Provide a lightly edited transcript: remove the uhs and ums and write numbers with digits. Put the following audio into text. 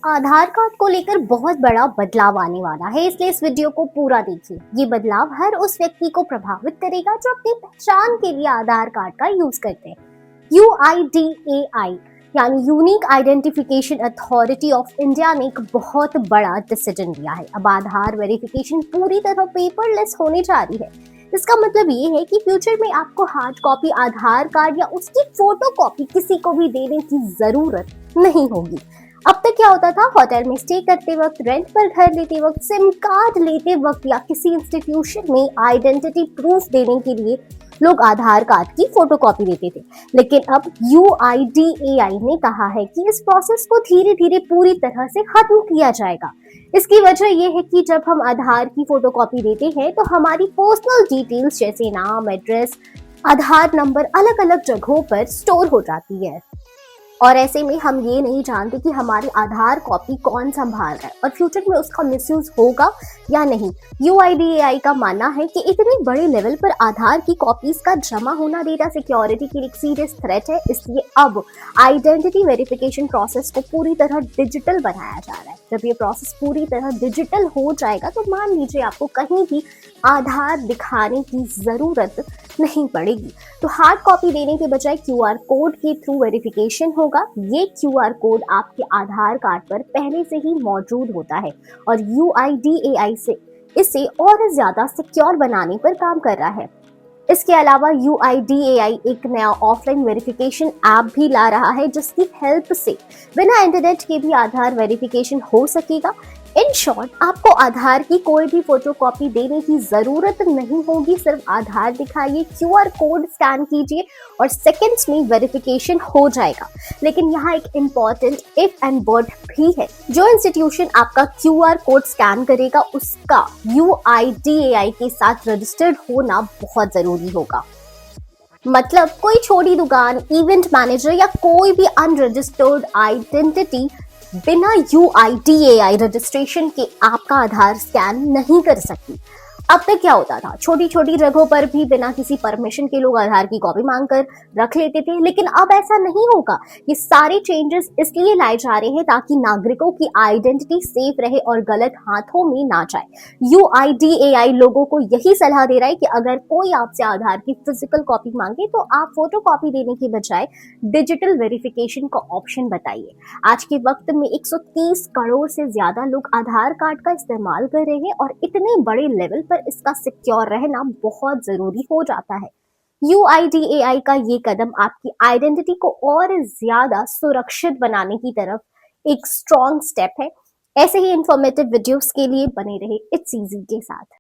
आधार card को लेकर बहुत बड़ा बदलाव आने वाला है, इसलिए इस वीडियो को पूरा देखिए। ये बदलाव हर उस व्यक्ति को प्रभावित करेगा जो अपनी पहचान के लिए आधार कार्ड का यूज करते हैं। UIDAI यानी unique identification authority of India ने एक बहुत बड़ा डिसीजन लिया है। अब आधार वेरिफिकेशन पूरी तरह पेपरलेस होने जा रही है। इसका मतलब ये है कि फ्यूचर में आपको हार्ड कॉपी आधार कार्ड या उसकी फोटो कॉपी किसी को भी देने की जरूरत नहीं होगी। अब तक क्या होता था, होटल में स्टे करते वक्त, रेंट पर घर लेते वक्त, सिम कार्ड लेते वक्त या किसी इंस्टीट्यूशन में आइडेंटिटी प्रूफ देने के लिए लोग आधार कार्ड की फोटोकॉपी देते थे। लेकिन अब UIDAI ने कहा है कि इस प्रोसेस को धीरे धीरे पूरी तरह से खत्म किया जाएगा। इसकी वजह यह है कि जब हम आधार की फोटोकॉपी देते हैं तो हमारी पर्सनल डिटेल्स जैसे नाम, एड्रेस, आधार नंबर अलग अलग जगहों पर स्टोर हो जाती है और ऐसे में हम ये नहीं जानते कि हमारी आधार कॉपी कौन संभाल रहा है और फ्यूचर में उसका मिसयूज होगा या नहीं। UIDAI का मानना है कि इतने बड़े लेवल पर आधार की कॉपीज का जमा होना डेटा सिक्योरिटी के लिए एक सीरियस थ्रेट है, इसलिए अब आइडेंटिटी वेरिफिकेशन प्रोसेस को पूरी तरह डिजिटल बनाया जा रहा है। जब ये प्रोसेस पूरी तरह डिजिटल हो जाएगा तो मान लीजिए आपको कहीं भी आधार दिखाने की जरूरत नहीं पड़ेगी। तो हार्ड कॉपी देने के बजाय QR कोड के थ्रू वेरिफिकेशन होगा। ये QR कोड आपके आधार कार्ड पर पहले से ही मौजूद होता है और UIDAI से इसे और ज्यादा सिक्योर बनाने पर काम कर रहा है। इसके अलावा UIDAI एक नया ऑफलाइन वेरिफिकेशन ऐप भी ला रहा है जिसकी हेल्प से बिना इंटरनेट के भी आधार वेरिफिकेशन हो सकेगा। इन शॉर्ट, आपको आधार की कोई भी फोटोकॉपी देने की जरूरत नहीं होगी। सिर्फ आधार दिखाइए, QR कोड स्कैन कीजिए और सेकंड्स में वेरिफिकेशन हो जाएगा। लेकिन यहाँ एक इम्पॉर्टेंट इफ एंड बट भी है। जो इंस्टीट्यूशन आपका QR कोड स्कैन करेगा उसका UIDAI के साथ रजिस्टर्ड होना बहुत जरूरी होगा। मतलब कोई छोटी दुकान, इवेंट मैनेजर या कोई भी अनरजिस्टर्ड आइडेंटिटी बिना UIDAI रजिस्ट्रेशन के आपका आधार स्कैन नहीं कर सकती। अब तक क्या होता था, छोटी छोटी जगहों पर भी बिना किसी परमिशन के लोग आधार की कॉपी मांगकर रख लेते थे, लेकिन अब ऐसा नहीं होगा। ये सारे चेंजेस इसलिए लाए जा रहे हैं ताकि नागरिकों की आइडेंटिटी सेफ रहे और गलत हाथों में ना जाए। UIDAI लोगों को यही सलाह दे रहा है कि अगर कोई आपसे आधार की फिजिकल कॉपी मांगे तो आप फोटो कॉपी देने के बजाय डिजिटल वेरिफिकेशन का ऑप्शन बताइए। आज के वक्त में 130 करोड़ से ज्यादा लोग आधार कार्ड का इस्तेमाल कर रहे हैं और इतने बड़े लेवल पर इसका सिक्योर रहना बहुत जरूरी हो जाता है। UIDAI का ये कदम आपकी आइडेंटिटी को और ज्यादा सुरक्षित बनाने की तरफ एक स्ट्रॉन्ग स्टेप है। ऐसे ही इंफॉर्मेटिव वीडियोस के लिए बने रहे इट्स इजी के साथ।